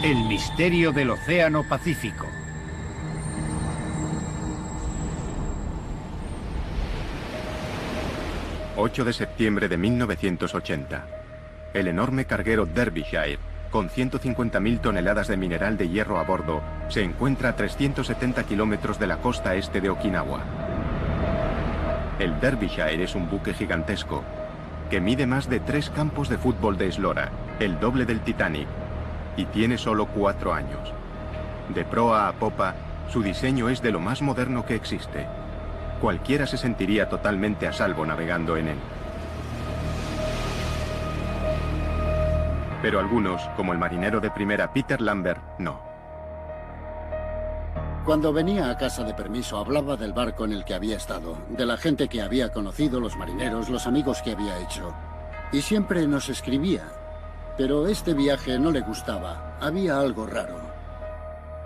El misterio del Océano Pacífico. ...8 de septiembre de 1980... ...el enorme carguero Derbyshire... ...con 150.000 toneladas de mineral de hierro a bordo... ...se encuentra a 370 kilómetros de la costa este de Okinawa. El Derbyshire es un buque gigantesco... ...que mide más de 3 campos de fútbol de eslora... ...el doble del Titanic... ...y tiene solo 4 años. De proa a popa, su diseño es de lo más moderno que existe... Cualquiera se sentiría totalmente a salvo navegando en él. Pero algunos, como el marinero de primera Peter Lambert, no. Cuando venía a casa de permiso hablaba del barco en el que había estado, de la gente que había conocido, los marineros, los amigos que había hecho. Y siempre nos escribía. Pero este viaje no le gustaba. Había algo raro.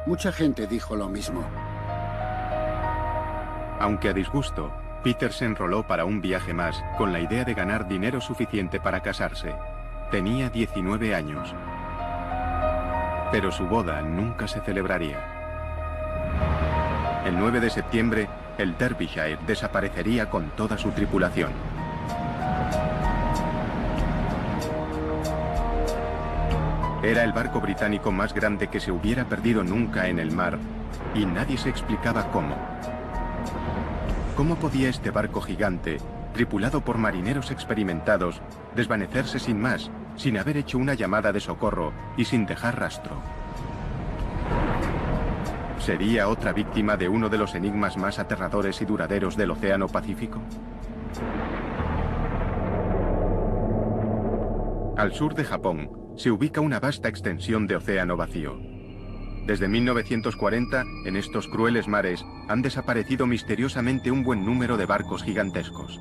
Mucha gente dijo lo mismo. Aunque a disgusto, Peter se enroló para un viaje más con la idea de ganar dinero suficiente para casarse. Tenía 19 años. Pero su boda nunca se celebraría. El 9 de septiembre, el Derbyshire desaparecería con toda su tripulación. Era el barco británico más grande que se hubiera perdido nunca en el mar, y nadie se explicaba cómo. ¿Cómo podía este barco gigante, tripulado por marineros experimentados, desvanecerse sin más, sin haber hecho una llamada de socorro y sin dejar rastro? ¿Sería otra víctima de uno de los enigmas más aterradores y duraderos del Océano Pacífico? Al sur de Japón se ubica una vasta extensión de océano vacío. Desde 1940, en estos crueles mares, han desaparecido misteriosamente un buen número de barcos gigantescos.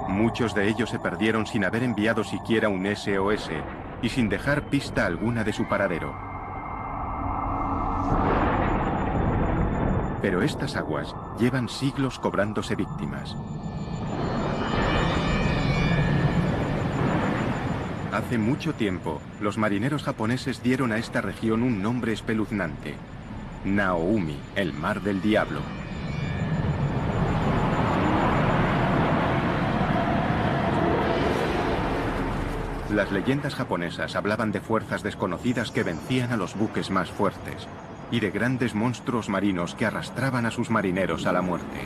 Muchos de ellos se perdieron sin haber enviado siquiera un SOS y sin dejar pista alguna de su paradero. Pero estas aguas llevan siglos cobrándose víctimas. Hace mucho tiempo, los marineros japoneses dieron a esta región un nombre espeluznante: Naoumi, el mar del diablo. Las leyendas japonesas hablaban de fuerzas desconocidas que vencían a los buques más fuertes, y de grandes monstruos marinos que arrastraban a sus marineros a la muerte.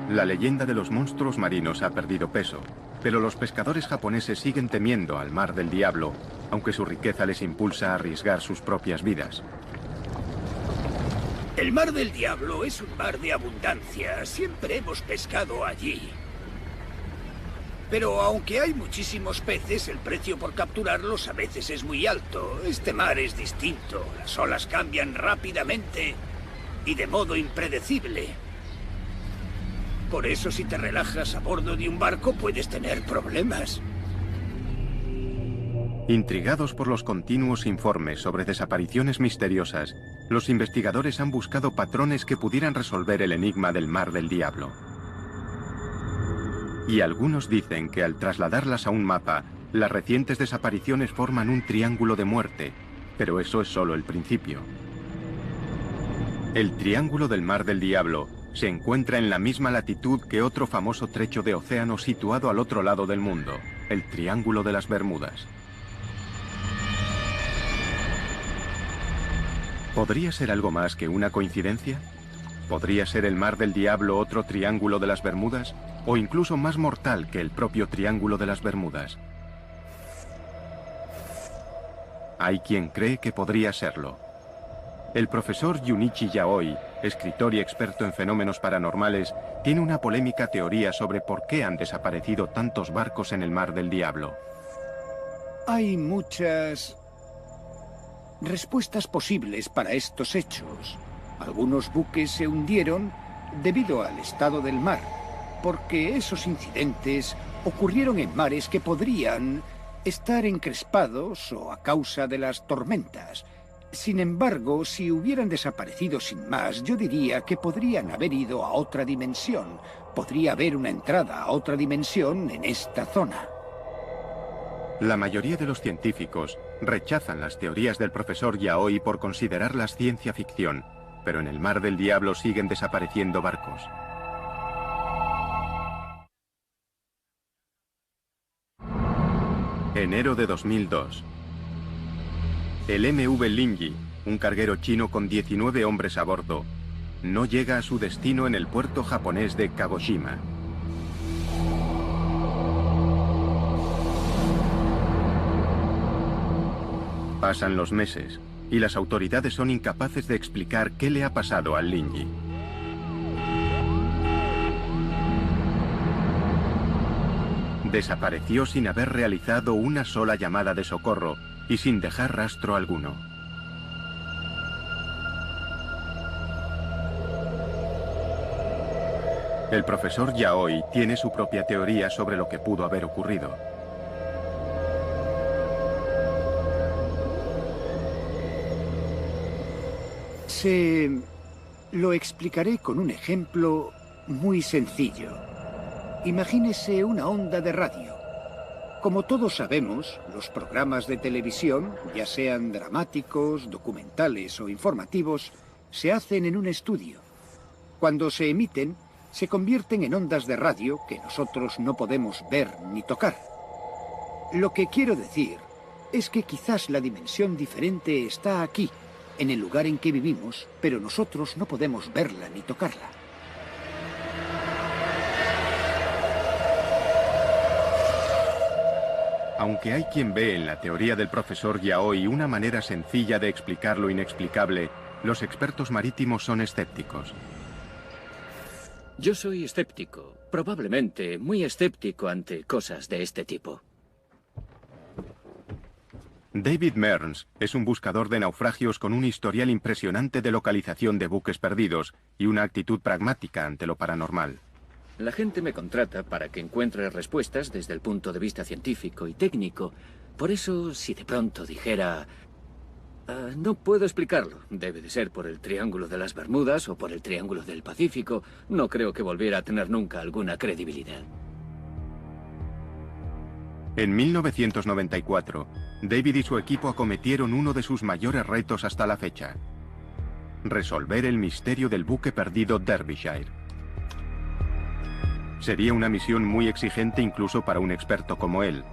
La leyenda de los monstruos marinos ha perdido peso, pero los pescadores japoneses siguen temiendo al mar del diablo, aunque su riqueza les impulsa a arriesgar sus propias vidas. El mar del diablo es un mar de abundancia. Siempre hemos pescado allí. Pero aunque hay muchísimos peces, el precio por capturarlos a veces es muy alto. Este mar es distinto. Las olas cambian rápidamente y de modo impredecible. Por eso, si te relajas a bordo de un barco, puedes tener problemas. Intrigados por los continuos informes sobre desapariciones misteriosas, los investigadores han buscado patrones que pudieran resolver el enigma del mar del diablo. Y algunos dicen que al trasladarlas a un mapa, las recientes desapariciones forman un triángulo de muerte, pero eso es solo el principio. El Triángulo del Mar del Diablo se encuentra en la misma latitud que otro famoso trecho de océano situado al otro lado del mundo, el Triángulo de las Bermudas. ¿Podría ser algo más que una coincidencia? ¿Podría ser el Mar del Diablo otro Triángulo de las Bermudas? ¿O incluso más mortal que el propio Triángulo de las Bermudas? Hay quien cree que podría serlo. El profesor Junichi Yaoi, escritor y experto en fenómenos paranormales, tiene una polémica teoría sobre por qué han desaparecido tantos barcos en el Mar del Diablo. Hay muchas respuestas posibles para estos hechos. Algunos buques se hundieron debido al estado del mar. porque esos incidentes ocurrieron en mares que podrían estar encrespados o a causa de las tormentas. Sin embargo, si hubieran desaparecido sin más, yo diría que podrían haber ido a otra dimensión. Podría haber una entrada a otra dimensión en esta zona. La mayoría de los científicos rechazan las teorías del profesor Yaoi por considerarlas ciencia ficción, pero en el Mar del Diablo siguen desapareciendo barcos. Enero de 2002. El MV Linji, un carguero chino con 19 hombres a bordo, no llega a su destino en el puerto japonés de Kagoshima. Pasan los meses y las autoridades son incapaces de explicar qué le ha pasado al Linji. Desapareció sin haber realizado una sola llamada de socorro y sin dejar rastro alguno. El profesor Yaoi tiene su propia teoría sobre lo que pudo haber ocurrido. Lo explicaré con un ejemplo muy sencillo. Imagínese una onda de radio. Como todos sabemos, los programas de televisión, ya sean dramáticos, documentales o informativos, se hacen en un estudio. Cuando se emiten, se convierten en ondas de radio que nosotros no podemos ver ni tocar. Lo que quiero decir es que quizás la dimensión diferente está aquí, en el lugar en que vivimos, pero nosotros no podemos verla ni tocarla. Aunque hay quien ve en la teoría del profesor Yaoi una manera sencilla de explicar lo inexplicable, los expertos marítimos son escépticos. Yo soy escéptico, probablemente muy escéptico ante cosas de este tipo. David Mearns es un buscador de naufragios con un historial impresionante de localización de buques perdidos y una actitud pragmática ante lo paranormal. La gente me contrata para que encuentre respuestas desde el punto de vista científico y técnico. Por eso, si de pronto dijera... no puedo explicarlo. Debe de ser por el Triángulo de las Bermudas o por el Triángulo del Pacífico. No creo que volviera a tener nunca alguna credibilidad. En 1994, David y su equipo acometieron uno de sus mayores retos hasta la fecha: resolver el misterio del buque perdido Derbyshire. Sería una misión muy exigente incluso para un experto como él.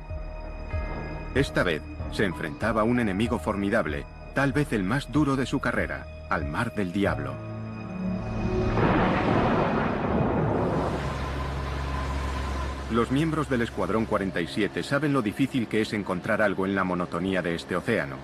Esta vez se enfrentaba a un enemigo formidable, tal vez el más duro de su carrera, al Mar del Diablo. Los miembros del Escuadrón 47 saben lo difícil que es encontrar algo en la monotonía de este océano.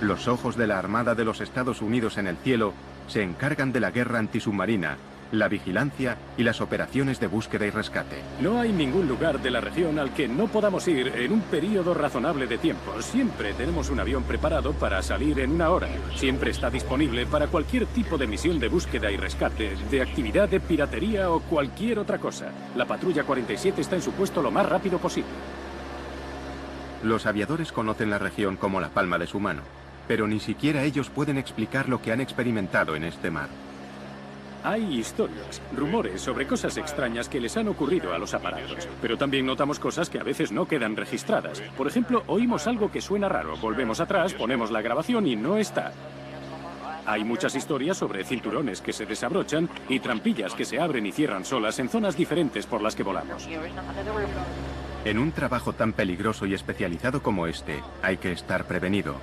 Los ojos de la Armada de los Estados Unidos en el cielo se encargan de la guerra antisubmarina, la vigilancia y las operaciones de búsqueda y rescate. No hay ningún lugar de la región al que no podamos ir en un periodo razonable de tiempo. Siempre tenemos un avión preparado para salir en 1 hora. Siempre está disponible para cualquier tipo de misión de búsqueda y rescate, de actividad de piratería o cualquier otra cosa. La patrulla 47 está en su puesto lo más rápido posible. Los aviadores conocen la región como la palma de su mano, pero ni siquiera ellos pueden explicar lo que han experimentado en este mar. Hay historias, rumores sobre cosas extrañas que les han ocurrido a los aparatos, pero también notamos cosas que a veces no quedan registradas. Por ejemplo, oímos algo que suena raro, volvemos atrás, ponemos la grabación y no está. Hay muchas historias sobre cinturones que se desabrochan y trampillas que se abren y cierran solas en zonas diferentes por las que volamos. En un trabajo tan peligroso y especializado como este, hay que estar prevenido.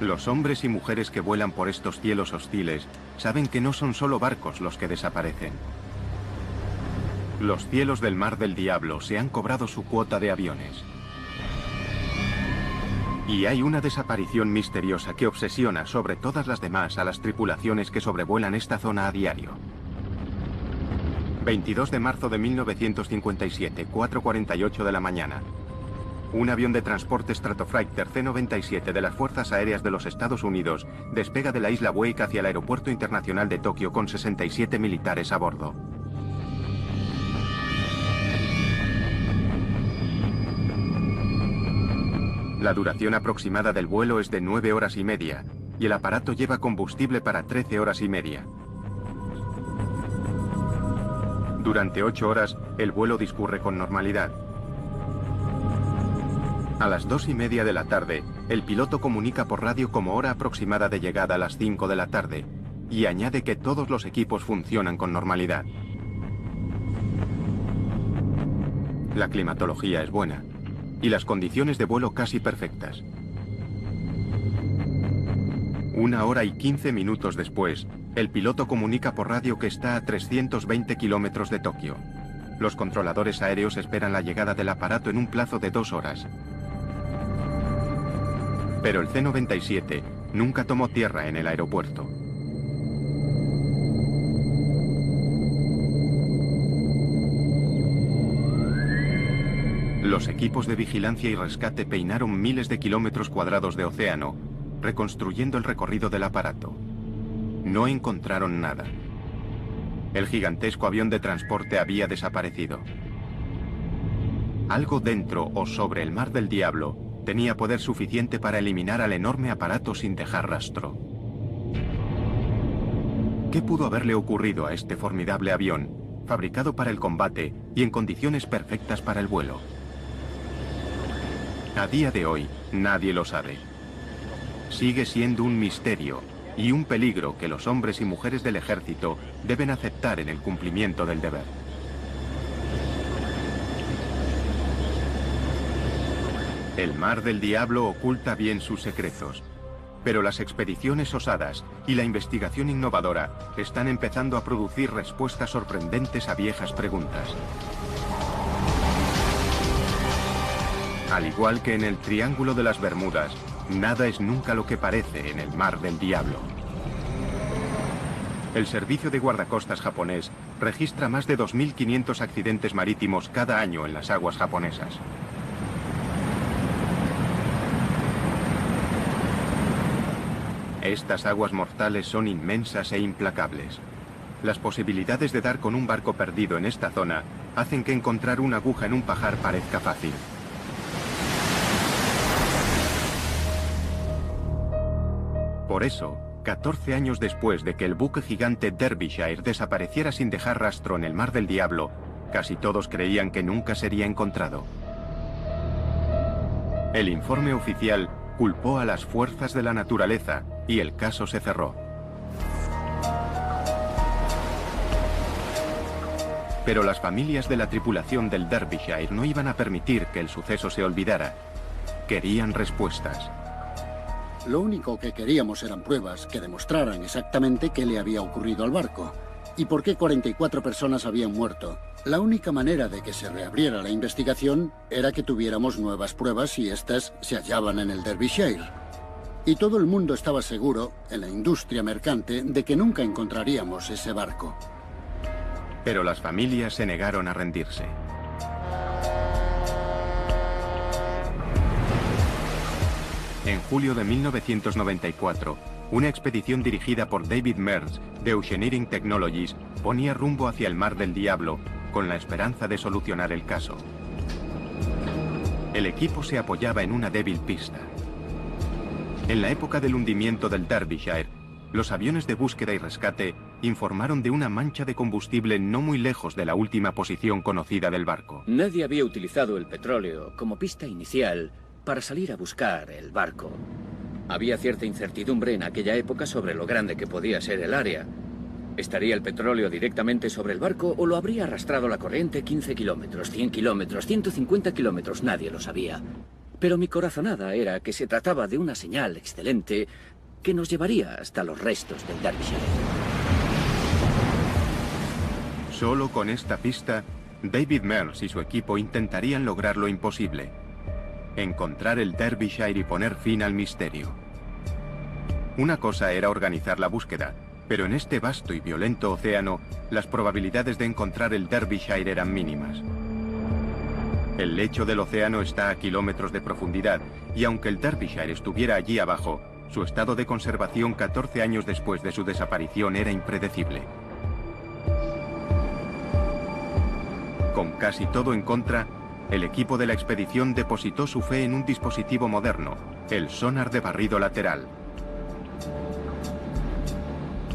Los hombres y mujeres que vuelan por estos cielos hostiles saben que no son solo barcos los que desaparecen. Los cielos del Mar del Diablo se han cobrado su cuota de aviones. Y hay una desaparición misteriosa que obsesiona sobre todas las demás a las tripulaciones que sobrevuelan esta zona a diario. 22 de marzo de 1957, 4:48 de la mañana. Un avión de transporte Stratofighter C-97 de las Fuerzas Aéreas de los Estados Unidos despega de la isla Wake hacia el Aeropuerto Internacional de Tokio con 67 militares a bordo. La duración aproximada del vuelo es de 9 horas y media, y el aparato lleva combustible para 13 horas y media. Durante 8 horas, el vuelo discurre con normalidad. A las 2:30 de la tarde, el piloto comunica por radio como hora aproximada de llegada a las 5 de la tarde, y añade que todos los equipos funcionan con normalidad. La climatología es buena, y las condiciones de vuelo casi perfectas. 1 hora y 15 minutos después, el piloto comunica por radio que está a 320 kilómetros de Tokio. Los controladores aéreos esperan la llegada del aparato en un plazo de 2 horas. Pero el C-97 nunca tomó tierra en el aeropuerto. Los equipos de vigilancia y rescate peinaron miles de kilómetros cuadrados de océano, reconstruyendo el recorrido del aparato. No encontraron nada. El gigantesco avión de transporte había desaparecido. Algo dentro o sobre el Mar del Diablo tenía poder suficiente para eliminar al enorme aparato sin dejar rastro. ¿Qué pudo haberle ocurrido a este formidable avión, fabricado para el combate y en condiciones perfectas para el vuelo? A día de hoy, nadie lo sabe. Sigue siendo un misterio y un peligro que los hombres y mujeres del ejército deben aceptar en el cumplimiento del deber. El Mar del Diablo oculta bien sus secretos, pero las expediciones osadas y la investigación innovadora están empezando a producir respuestas sorprendentes a viejas preguntas. Al igual que en el Triángulo de las Bermudas, nada es nunca lo que parece en el Mar del Diablo. El servicio de guardacostas japonés registra más de 2.500 accidentes marítimos cada año en las aguas japonesas. Estas aguas mortales son inmensas e implacables. Las posibilidades de dar con un barco perdido en esta zona hacen que encontrar una aguja en un pajar parezca fácil. Por eso, 14 años después de que el buque gigante Derbyshire desapareciera sin dejar rastro en el Mar del Diablo, casi todos creían que nunca sería encontrado. El informe oficial culpó a las fuerzas de la naturaleza y el caso se cerró. Pero las familias de la tripulación del Derbyshire no iban a permitir que el suceso se olvidara. Querían respuestas. Lo único que queríamos eran pruebas que demostraran exactamente qué le había ocurrido al barco y por qué 44 personas habían muerto. La única manera de que se reabriera la investigación era que tuviéramos nuevas pruebas y estas se hallaban en el Derbyshire. Y todo el mundo estaba seguro, en la industria mercante, de que nunca encontraríamos ese barco. Pero las familias se negaron a rendirse. En julio de 1994, una expedición dirigida por David Mears de Oceaneering Technologies ponía rumbo hacia el Mar del Diablo con la esperanza de solucionar el caso. El equipo se apoyaba en una débil pista. En la época del hundimiento del Derbyshire, los aviones de búsqueda y rescate informaron de una mancha de combustible no muy lejos de la última posición conocida del barco. Nadie había utilizado el petróleo como pista inicial para salir a buscar el barco. Había cierta incertidumbre en aquella época sobre lo grande que podía ser el área. ¿Estaría el petróleo directamente sobre el barco o lo habría arrastrado la corriente 15 kilómetros, 100 kilómetros, 150 kilómetros? Nadie lo sabía. Pero mi corazonada era que se trataba de una señal excelente que nos llevaría hasta los restos del Derbyshire. Solo con esta pista, David Mears y su equipo intentarían lograr lo imposible: encontrar el Derbyshire y poner fin al misterio. Una cosa era organizar la búsqueda, pero en este vasto y violento océano, las probabilidades de encontrar el Derbyshire eran mínimas. El lecho del océano está a kilómetros de profundidad, y aunque el Derbyshire estuviera allí abajo, su estado de conservación 14 años después de su desaparición era impredecible. Con casi todo en contra, el equipo de la expedición depositó su fe en un dispositivo moderno, el sonar de barrido lateral.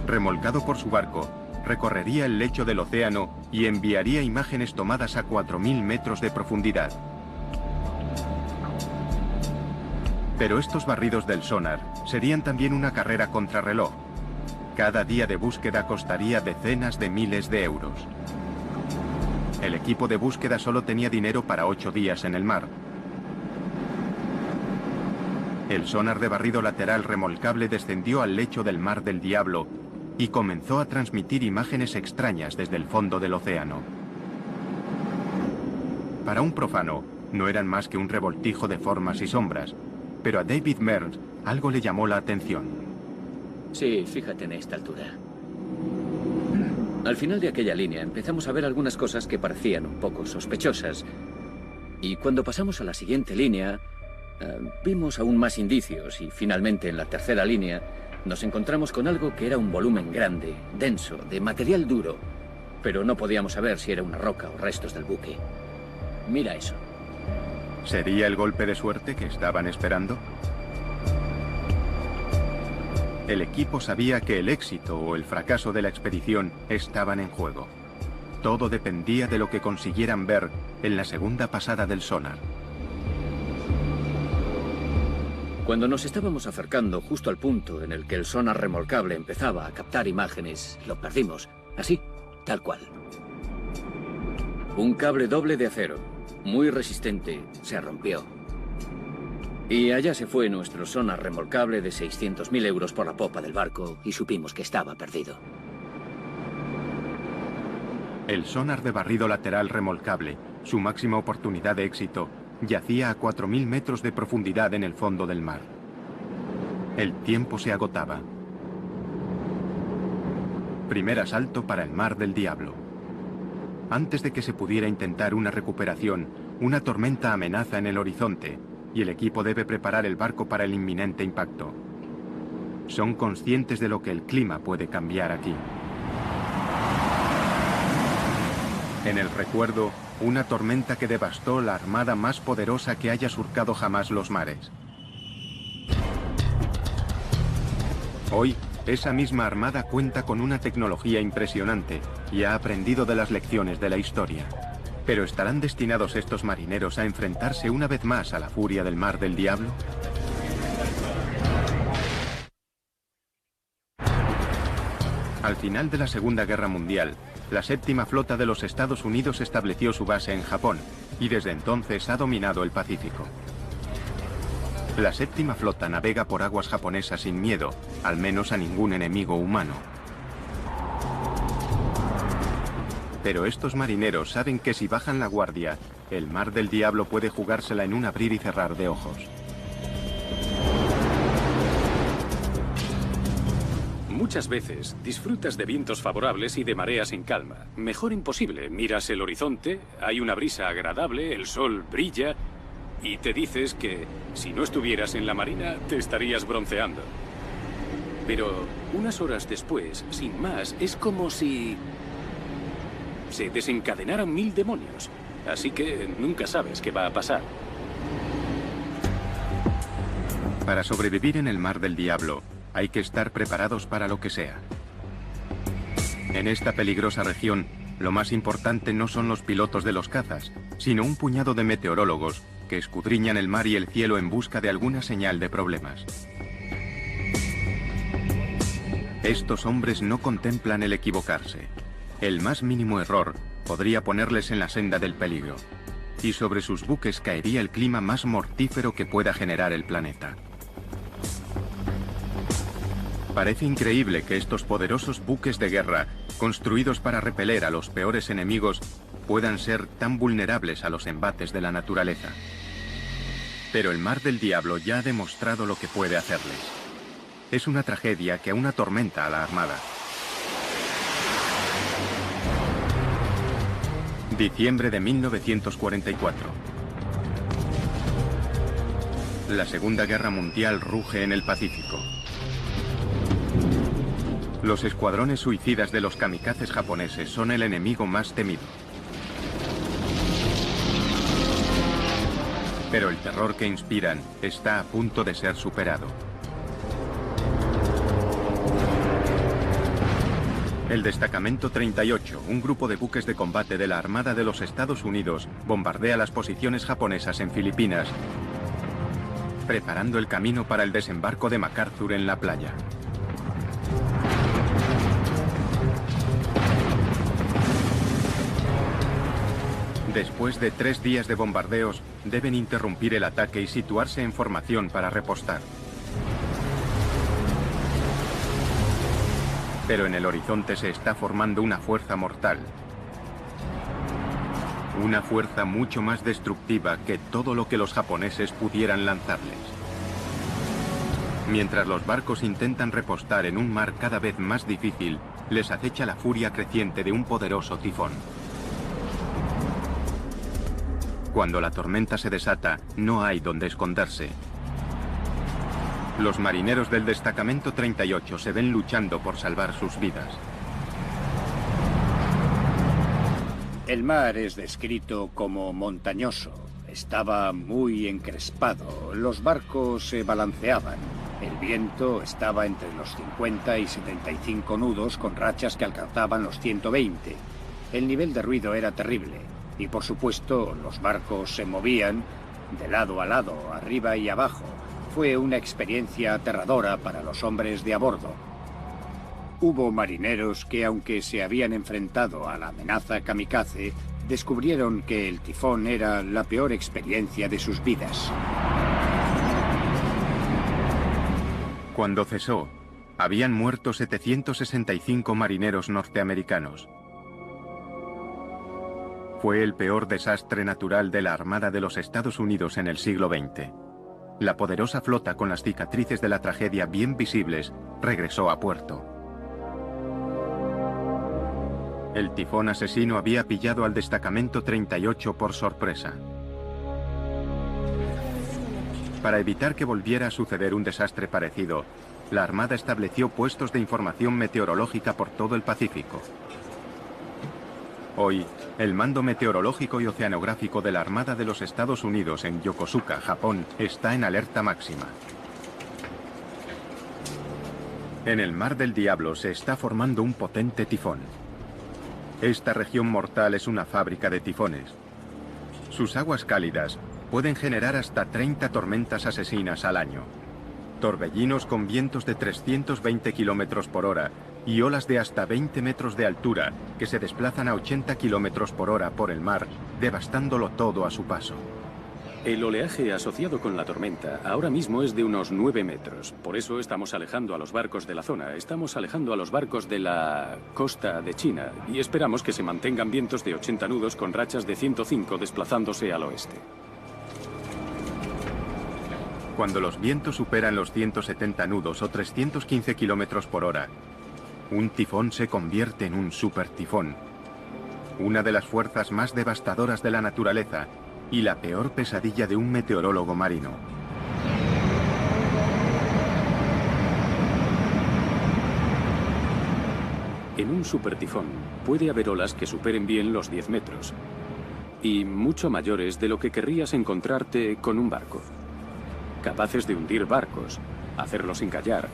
Remolcado por su barco, recorrería el lecho del océano y enviaría imágenes tomadas a 4.000 metros de profundidad. Pero estos barridos del sonar serían también una carrera contrarreloj. Cada día de búsqueda costaría decenas de miles de euros. El equipo de búsqueda solo tenía dinero para 8 días en el mar. El sonar de barrido lateral remolcable descendió al lecho del Mar del Diablo y comenzó a transmitir imágenes extrañas desde el fondo del océano. Para un profano, no eran más que un revoltijo de formas y sombras, pero a David Mearns algo le llamó la atención. Sí, fíjate en esta altura. Al final de aquella línea empezamos a ver algunas cosas que parecían un poco sospechosas. Y cuando pasamos a la siguiente línea, vimos aún más indicios y finalmente en la tercera línea nos encontramos con algo que era un volumen grande, denso, de material duro, pero no podíamos saber si era una roca o restos del buque. Mira eso. ¿Sería el golpe de suerte que estaban esperando? El equipo sabía que el éxito o el fracaso de la expedición estaban en juego. Todo dependía de lo que consiguieran ver en la segunda pasada del sonar. Cuando nos estábamos acercando justo al punto en el que el sonar remolcable empezaba a captar imágenes, lo perdimos. Así, tal cual. Un cable doble de acero, muy resistente, se rompió. Y allá se fue nuestro sonar remolcable de 600.000 euros por la popa del barco y supimos que estaba perdido. El sonar de barrido lateral remolcable, su máxima oportunidad de éxito, yacía a 4.000 metros de profundidad en el fondo del mar. El tiempo se agotaba. Primer asalto para el Mar del Diablo. Antes de que se pudiera intentar una recuperación, una tormenta amenaza en el horizonte y el equipo debe preparar el barco para el inminente impacto. Son conscientes de lo que el clima puede cambiar aquí. En el recuerdo, una tormenta que devastó la armada más poderosa que haya surcado jamás los mares. Hoy, esa misma armada cuenta con una tecnología impresionante y ha aprendido de las lecciones de la historia. ¿Pero estarán destinados estos marineros a enfrentarse una vez más a la furia del Mar del Diablo? Al final de la Segunda Guerra Mundial, la séptima flota de los Estados Unidos estableció su base en Japón y desde entonces ha dominado el Pacífico. La séptima flota navega por aguas japonesas sin miedo, al menos a ningún enemigo humano. Pero estos marineros saben que si bajan la guardia, el Mar del Diablo puede jugársela en un abrir y cerrar de ojos. Muchas veces disfrutas de vientos favorables y de mareas en calma. Mejor imposible. Miras el horizonte, hay una brisa agradable, el sol brilla y te dices que si no estuvieras en la marina te estarías bronceando. Pero unas horas después, sin más, es como si se desencadenaran 1000 demonios. Así que nunca sabes qué va a pasar. Para sobrevivir en el Mar del Diablo, hay que estar preparados para lo que sea. En esta peligrosa región, lo más importante no son los pilotos de los cazas, sino un puñado de meteorólogos que escudriñan el mar y el cielo en busca de alguna señal de problemas. Estos hombres no contemplan el equivocarse. El más mínimo error podría ponerles en la senda del peligro, y sobre sus buques caería el clima más mortífero que pueda generar el planeta. Parece increíble que estos poderosos buques de guerra, construidos para repeler a los peores enemigos, puedan ser tan vulnerables a los embates de la naturaleza. Pero el Mar del Diablo ya ha demostrado lo que puede hacerles. Es una tragedia que aún atormenta a la Armada. Diciembre de 1944. La Segunda Guerra Mundial ruge en el Pacífico. Los escuadrones suicidas de los kamikazes japoneses son el enemigo más temido. Pero el terror que inspiran está a punto de ser superado. El Destacamento 38, un grupo de buques de combate de la Armada de los Estados Unidos, bombardea las posiciones japonesas en Filipinas, preparando el camino para el desembarco de MacArthur en la playa. Después de 3 días de bombardeos, deben interrumpir el ataque y situarse en formación para repostar. Pero en el horizonte se está formando una fuerza mortal. Una fuerza mucho más destructiva que todo lo que los japoneses pudieran lanzarles. Mientras los barcos intentan repostar en un mar cada vez más difícil, les acecha la furia creciente de un poderoso tifón. Cuando la tormenta se desata, no hay donde esconderse. Los marineros del Destacamento 38 se ven luchando por salvar sus vidas. El mar es descrito como montañoso. Estaba muy encrespado. Los barcos se balanceaban. El viento estaba entre los 50 y 75 nudos con rachas que alcanzaban los 120. El nivel de ruido era terrible. Y por supuesto, los barcos se movían de lado a lado, arriba y abajo. Fue una experiencia aterradora para los hombres de a bordo. Hubo marineros que, aunque se habían enfrentado a la amenaza kamikaze, descubrieron que el tifón era la peor experiencia de sus vidas. Cuando cesó, habían muerto 765 marineros norteamericanos. Fue el peor desastre natural de la Armada de los Estados Unidos en el siglo XX. La poderosa flota, con las cicatrices de la tragedia bien visibles, regresó a puerto. El tifón asesino había pillado al Destacamento 38 por sorpresa. Para evitar que volviera a suceder un desastre parecido, la Armada estableció puestos de información meteorológica por todo el Pacífico. Hoy, el Mando Meteorológico y Oceanográfico de la Armada de los Estados Unidos en Yokosuka, Japón, está en alerta máxima. En el Mar del Diablo se está formando un potente tifón. Esta región mortal es una fábrica de tifones. Sus aguas cálidas pueden generar hasta 30 tormentas asesinas al año. Torbellinos con vientos de 320 kilómetros por hora y olas de hasta 20 metros de altura que se desplazan a 80 kilómetros por hora por el mar, devastándolo todo a su paso. El oleaje asociado con la tormenta ahora mismo es de unos 9 metros. Por eso estamos alejando a los barcos de la zona. Estamos alejando a los barcos de la costa de China y esperamos que se mantengan vientos de 80 nudos con rachas de 105 desplazándose al oeste. Cuando los vientos superan los 170 nudos o 315 kilómetros por hora, un tifón se convierte en un supertifón. Una de las fuerzas más devastadoras de la naturaleza y la peor pesadilla de un meteorólogo marino. En un supertifón puede haber olas que superen bien los 10 metros y mucho mayores de lo que querrías encontrarte con un barco. Capaces de hundir barcos, hacerlos encallar,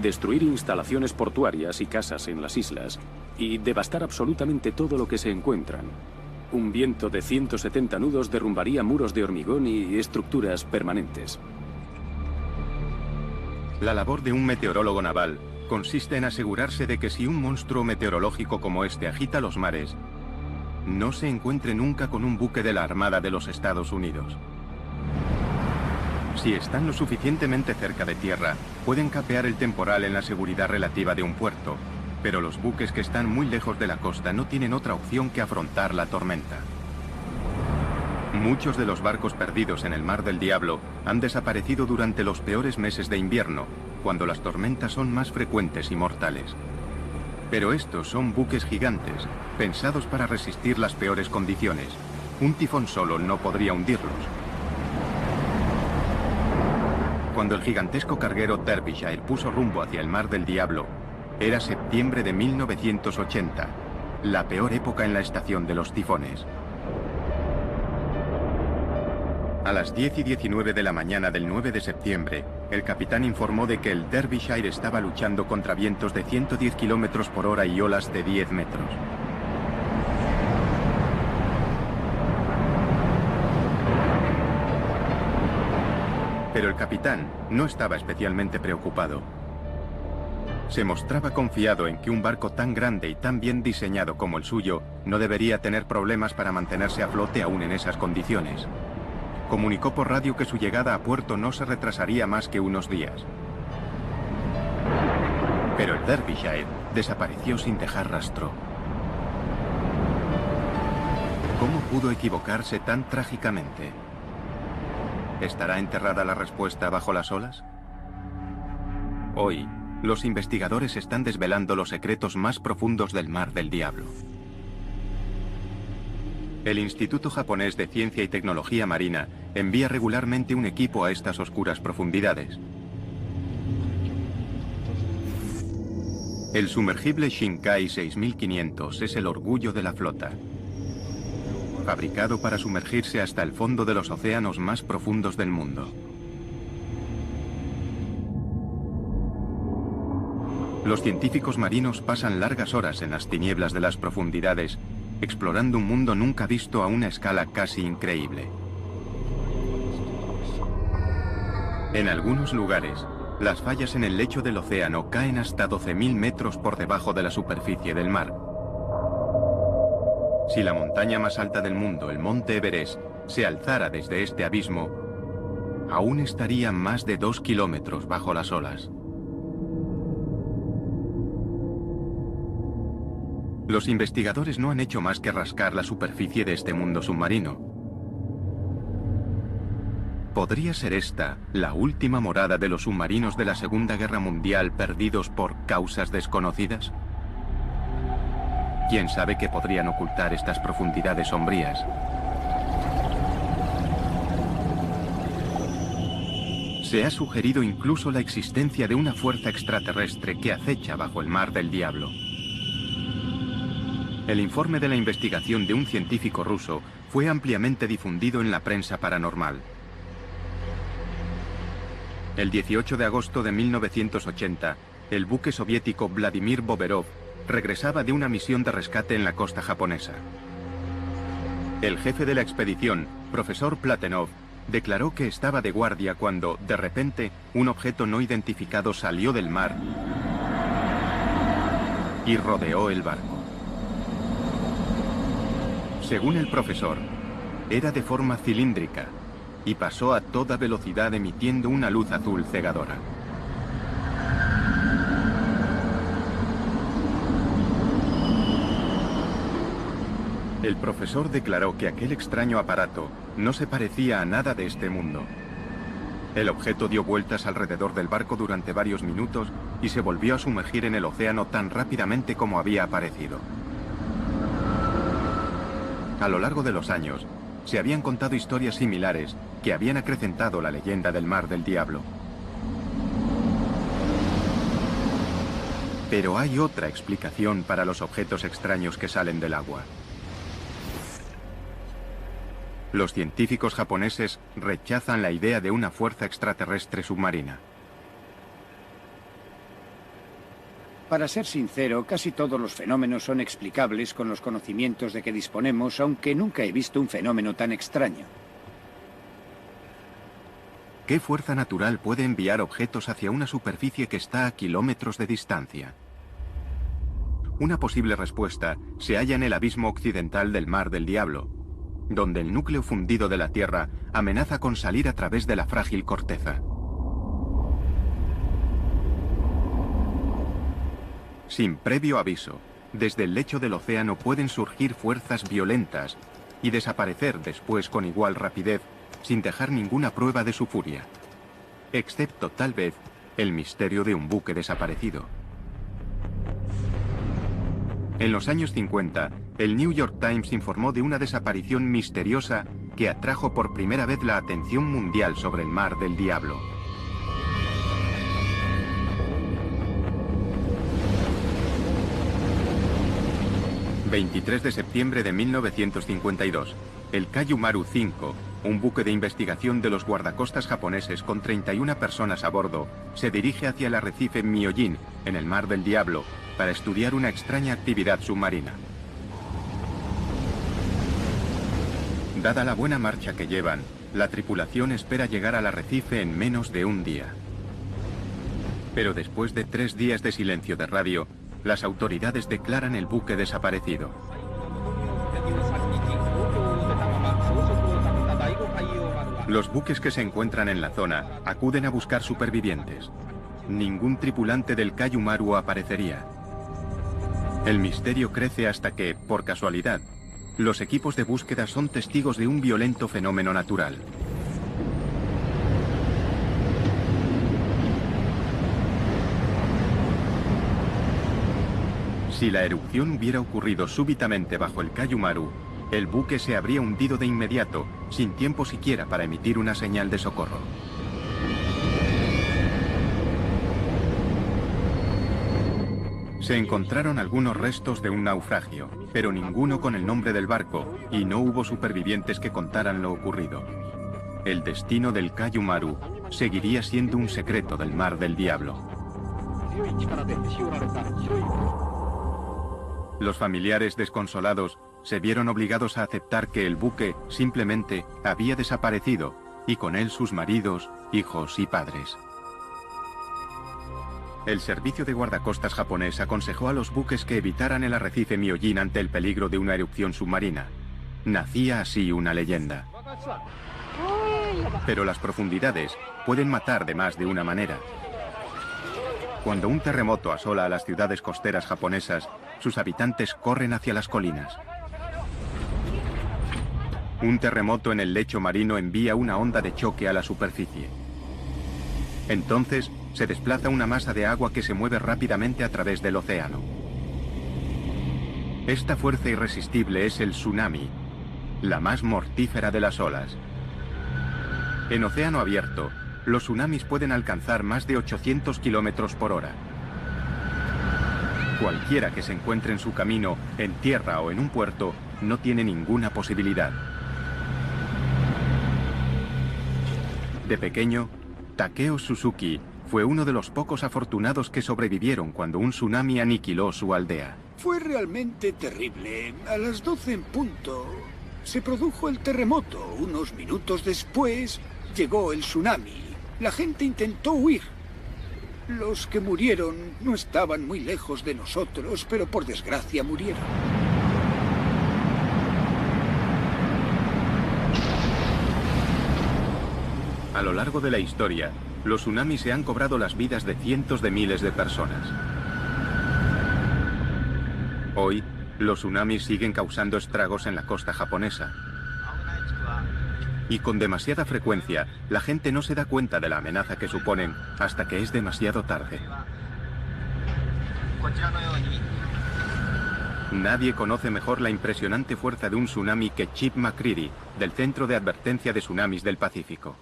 destruir instalaciones portuarias y casas en las islas y devastar absolutamente todo lo que se encuentran. Un viento de 170 nudos derrumbaría muros de hormigón y estructuras permanentes. La labor de un meteorólogo naval consiste en asegurarse de que si un monstruo meteorológico como este agita los mares, no se encuentre nunca con un buque de la Armada de los Estados Unidos. Si están lo suficientemente cerca de tierra, pueden capear el temporal en la seguridad relativa de un puerto, pero los buques que están muy lejos de la costa no tienen otra opción que afrontar la tormenta. Muchos de los barcos perdidos en el Mar del Diablo han desaparecido durante los peores meses de invierno, cuando las tormentas son más frecuentes y mortales. Pero estos son buques gigantes, pensados para resistir las peores condiciones. Un tifón solo no podría hundirlos. Cuando el gigantesco carguero Derbyshire puso rumbo hacia el Mar del Diablo, era septiembre de 1980, la peor época en la estación de los tifones. A las 10:19 de la mañana del 9 de septiembre, el capitán informó de que el Derbyshire estaba luchando contra vientos de 110 km por hora y olas de 10 metros. Pero el capitán no estaba especialmente preocupado. Se mostraba confiado en que un barco tan grande y tan bien diseñado como el suyo no debería tener problemas para mantenerse a flote aún en esas condiciones. Comunicó por radio que su llegada a puerto no se retrasaría más que unos días. Pero el Derbyshire desapareció sin dejar rastro. ¿Cómo pudo equivocarse tan trágicamente? ¿Estará enterrada la respuesta bajo las olas? Hoy, los investigadores están desvelando los secretos más profundos del Mar del Diablo. El Instituto Japonés de Ciencia y Tecnología Marina envía regularmente un equipo a estas oscuras profundidades. El sumergible Shinkai 6500 es el orgullo de la flota. Fabricado para sumergirse hasta el fondo de los océanos más profundos del mundo. Los científicos marinos pasan largas horas en las tinieblas de las profundidades, explorando un mundo nunca visto a una escala casi increíble. En algunos lugares, las fallas en el lecho del océano caen hasta 12.000 metros por debajo de la superficie del mar. Si la montaña más alta del mundo, el Monte Everest, se alzara desde este abismo, aún estaría más de 2 kilómetros bajo las olas. Los investigadores no han hecho más que rascar la superficie de este mundo submarino. ¿Podría ser esta la última morada de los submarinos de la Segunda Guerra Mundial perdidos por causas desconocidas? ¿Quién sabe qué podrían ocultar estas profundidades sombrías? Se ha sugerido incluso la existencia de una fuerza extraterrestre que acecha bajo el Mar del Diablo. El informe de la investigación de un científico ruso fue ampliamente difundido en la prensa paranormal. El 18 de agosto de 1980, el buque soviético Vladimir Boberov regresaba de una misión de rescate en la costa japonesa. El jefe de la expedición, profesor Platenov, declaró que estaba de guardia cuando, de repente, un objeto no identificado salió del mar y rodeó el barco. Según el profesor, era de forma cilíndrica y pasó a toda velocidad emitiendo una luz azul cegadora. El profesor declaró que aquel extraño aparato no se parecía a nada de este mundo. El objeto dio vueltas alrededor del barco durante varios minutos y se volvió a sumergir en el océano tan rápidamente como había aparecido. A lo largo de los años, se habían contado historias similares que habían acrecentado la leyenda del Mar del Diablo. Pero hay otra explicación para los objetos extraños que salen del agua. Los científicos japoneses rechazan la idea de una fuerza extraterrestre submarina. Para ser sincero, casi todos los fenómenos son explicables con los conocimientos de que disponemos, aunque nunca he visto un fenómeno tan extraño. ¿Qué fuerza natural puede enviar objetos hacia una superficie que está a kilómetros de distancia? Una posible respuesta se halla en el abismo occidental del Mar del Diablo, donde el núcleo fundido de la Tierra amenaza con salir a través de la frágil corteza. Sin previo aviso, desde el lecho del océano pueden surgir fuerzas violentas y desaparecer después con igual rapidez, sin dejar ninguna prueba de su furia, excepto tal vez el misterio de un buque desaparecido. En los años 50, el New York Times informó de una desaparición misteriosa que atrajo por primera vez la atención mundial sobre el Mar del Diablo. ...23 de septiembre de 1952... el Kayu Maru 5... un buque de investigación de los guardacostas japoneses con 31 personas a bordo se dirige hacia el arrecife Myojin, en el Mar del Diablo, para estudiar una extraña actividad submarina. Dada la buena marcha que llevan, la tripulación espera llegar al arrecife en menos de un día. Pero después de 3 días de silencio de radio, las autoridades declaran el buque desaparecido. Los buques que se encuentran en la zona acuden a buscar supervivientes. Ningún tripulante del Kaiju Maru aparecería. El misterio crece hasta que, por casualidad, los equipos de búsqueda son testigos de un violento fenómeno natural. Si la erupción hubiera ocurrido súbitamente bajo el Kaiju Maru, el buque se habría hundido de inmediato, sin tiempo siquiera para emitir una señal de socorro. Se encontraron algunos restos de un naufragio, pero ninguno con el nombre del barco, y no hubo supervivientes que contaran lo ocurrido. El destino del Kaiju Maru seguiría siendo un secreto del Mar del Diablo. Los familiares desconsolados se vieron obligados a aceptar que el buque simplemente había desaparecido, y con él sus maridos, hijos y padres. El servicio de guardacostas japonés aconsejó a los buques que evitaran el arrecife Myojin ante el peligro de una erupción submarina. Nacía así una leyenda. Pero las profundidades pueden matar de más de una manera. Cuando un terremoto asola a las ciudades costeras japonesas, sus habitantes corren hacia las colinas. Un terremoto en el lecho marino envía una onda de choque a la superficie. Entonces, se desplaza una masa de agua que se mueve rápidamente a través del océano. Esta fuerza irresistible es el tsunami, la más mortífera de las olas. En océano abierto, los tsunamis pueden alcanzar más de 800 kilómetros por hora. Cualquiera que se encuentre en su camino, en tierra o en un puerto, no tiene ninguna posibilidad. De pequeño, Takeo Suzuki fue uno de los pocos afortunados que sobrevivieron cuando un tsunami aniquiló su aldea. Fue realmente terrible. A las 12 en punto se produjo el terremoto. Unos minutos después llegó el tsunami. La gente intentó huir. Los que murieron no estaban muy lejos de nosotros, pero por desgracia murieron. A lo largo de la historia, los tsunamis se han cobrado las vidas de cientos de miles de personas. Hoy, los tsunamis siguen causando estragos en la costa japonesa. Y con demasiada frecuencia, la gente no se da cuenta de la amenaza que suponen hasta que es demasiado tarde. Nadie conoce mejor la impresionante fuerza de un tsunami que Chip McCready, del Centro de Advertencia de Tsunamis del Pacífico.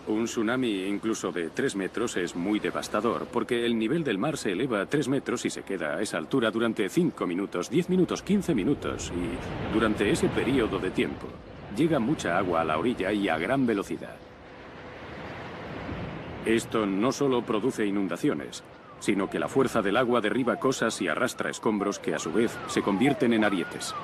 Un tsunami incluso de 3 metros es muy devastador, porque el nivel del mar se eleva a 3 metros y se queda a esa altura durante 5 minutos, 10 minutos, 15 minutos. Y durante ese periodo de tiempo, llega mucha agua a la orilla y a gran velocidad. Esto no solo produce inundaciones, sino que la fuerza del agua derriba cosas y arrastra escombros que a su vez se convierten en arietes.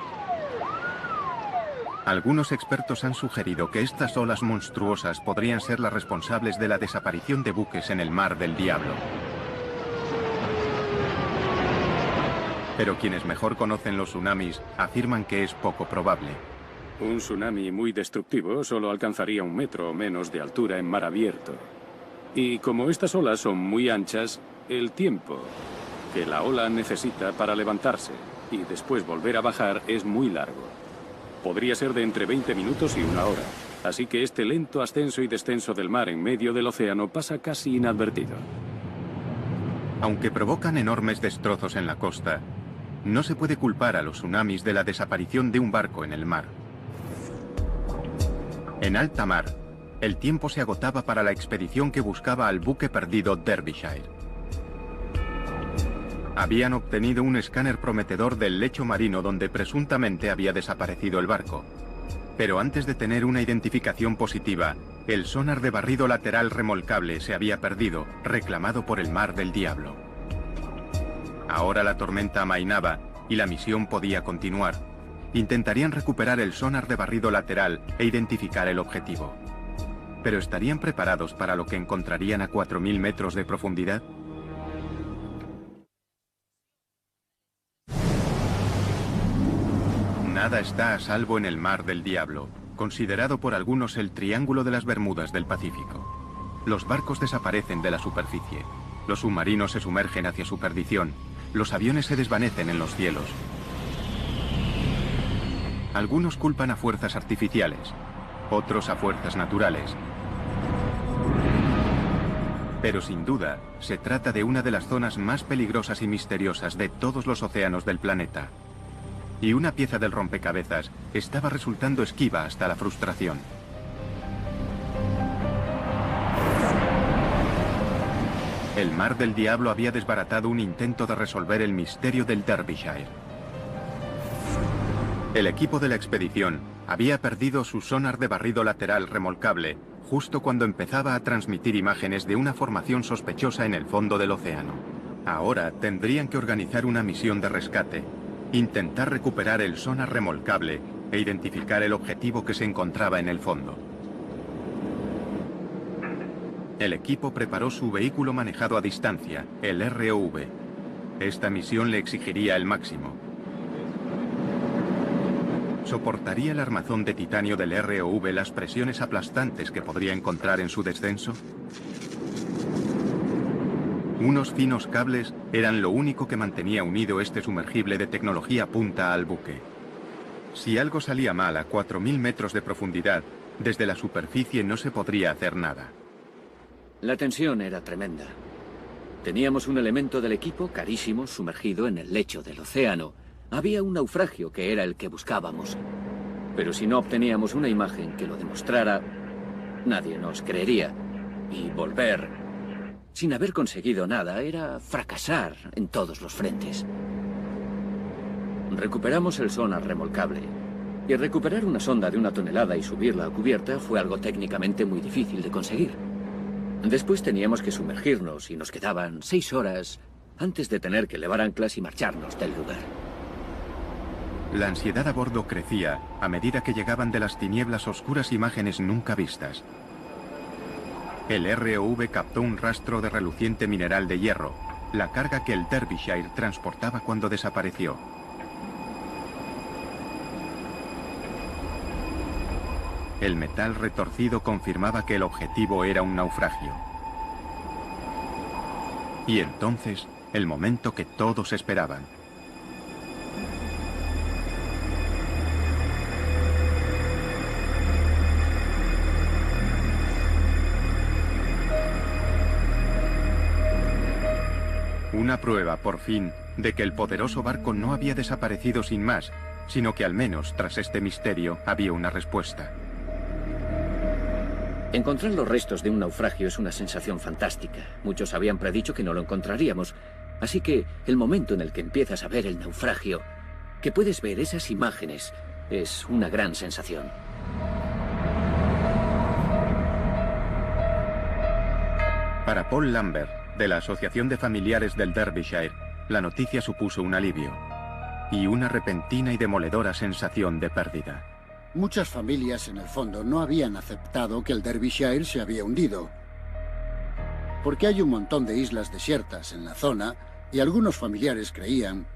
Algunos expertos han sugerido que estas olas monstruosas podrían ser las responsables de la desaparición de buques en el Mar del Diablo. Pero quienes mejor conocen los tsunamis afirman que es poco probable. Un tsunami muy destructivo solo alcanzaría 1 metro o menos de altura en mar abierto. Y como estas olas son muy anchas, el tiempo que la ola necesita para levantarse y después volver a bajar es muy largo. Podría ser de entre 20 minutos y 1 hora. Así que este lento ascenso y descenso del mar en medio del océano pasa casi inadvertido. Aunque provocan enormes destrozos en la costa, no se puede culpar a los tsunamis de la desaparición de un barco en el mar. En alta mar, el tiempo se agotaba para la expedición que buscaba al buque perdido Derbyshire. Habían obtenido un escáner prometedor del lecho marino donde presuntamente había desaparecido el barco. Pero antes de tener una identificación positiva, el sonar de barrido lateral remolcable se había perdido, reclamado por el Mar del Diablo. Ahora la tormenta amainaba y la misión podía continuar. Intentarían recuperar el sonar de barrido lateral e identificar el objetivo. ¿Pero estarían preparados para lo que encontrarían a 4.000 metros de profundidad? Nada está a salvo en el Mar del Diablo, considerado por algunos el Triángulo de las Bermudas del Pacífico. Los barcos desaparecen de la superficie, los submarinos se sumergen hacia su perdición, los aviones se desvanecen en los cielos. Algunos culpan a fuerzas artificiales, otros a fuerzas naturales. Pero sin duda, se trata de una de las zonas más peligrosas y misteriosas de todos los océanos del planeta. Y una pieza del rompecabezas estaba resultando esquiva hasta la frustración. El Mar del Diablo había desbaratado un intento de resolver el misterio del Derbyshire. El equipo de la expedición había perdido su sonar de barrido lateral remolcable justo cuando empezaba a transmitir imágenes de una formación sospechosa en el fondo del océano. Ahora tendrían que organizar una misión de rescate, intentar recuperar el sonar remolcable e identificar el objetivo que se encontraba en el fondo. El equipo preparó su vehículo manejado a distancia, el ROV. Esta misión le exigiría el máximo. ¿Soportaría el armazón de titanio del ROV las presiones aplastantes que podría encontrar en su descenso? Unos finos cables eran lo único que mantenía unido este sumergible de tecnología punta al buque. Si algo salía mal a 4.000 metros de profundidad, desde la superficie no se podría hacer nada. La tensión era tremenda. Teníamos un elemento del equipo carísimo sumergido en el lecho del océano. Había un naufragio que era el que buscábamos. Pero si no obteníamos una imagen que lo demostrara, nadie nos creería. Y volver, sin haber conseguido nada, era fracasar en todos los frentes. Recuperamos el sonar remolcable. Y recuperar una sonda de 1 tonelada y subirla a cubierta fue algo técnicamente muy difícil de conseguir. Después teníamos que sumergirnos y nos quedaban 6 horas antes de tener que levar anclas y marcharnos del lugar. La ansiedad a bordo crecía a medida que llegaban de las tinieblas oscuras imágenes nunca vistas. El ROV captó un rastro de reluciente mineral de hierro, la carga que el Derbyshire transportaba cuando desapareció. El metal retorcido confirmaba que el objetivo era un naufragio. Y entonces, el momento que todos esperaban. Una prueba, por fin, de que el poderoso barco no había desaparecido sin más, sino que al menos, tras este misterio, había una respuesta. Encontrar los restos de un naufragio es una sensación fantástica. Muchos habían predicho que no lo encontraríamos. Así que el momento en el que empiezas a ver el naufragio, que puedes ver esas imágenes, es una gran sensación. Para Paul Lambert, de la Asociación de Familiares del Derbyshire, la noticia supuso un alivio y una repentina y demoledora sensación de pérdida. Muchas familias, en el fondo, no habían aceptado que el Derbyshire se había hundido. Porque hay un montón de islas desiertas en la zona y algunos familiares creían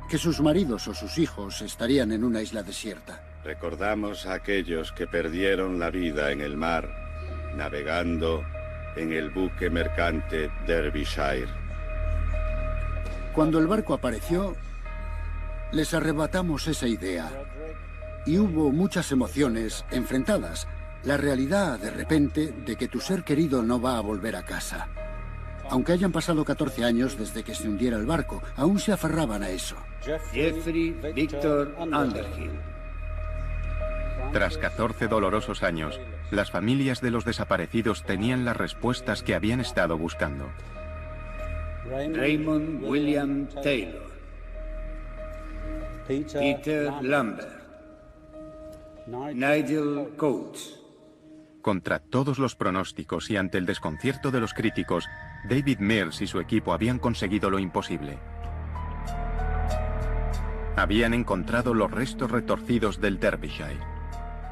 que sus maridos o sus hijos estarían en una isla desierta. Recordamos a aquellos que perdieron la vida en el mar, navegando en el buque mercante Derbyshire. Cuando el barco apareció, les arrebatamos esa idea. Y hubo muchas emociones enfrentadas. La realidad, de repente, de que tu ser querido no va a volver a casa. Aunque hayan pasado 14 años desde que se hundiera el barco, aún se aferraban a eso. Jeffrey Victor Underhill. Tras 14 dolorosos años, las familias de los desaparecidos tenían las respuestas que habían estado buscando. Raymond William Taylor. Peter Lambert. Nigel Coates. Contra todos los pronósticos y ante el desconcierto de los críticos, David Mills y su equipo habían conseguido lo imposible. Habían encontrado los restos retorcidos del Derbyshire.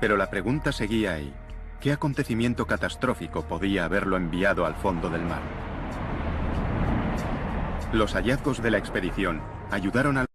Pero la pregunta seguía ahí. ¿Qué acontecimiento catastrófico podía haberlo enviado al fondo del mar? Los hallazgos de la expedición ayudaron a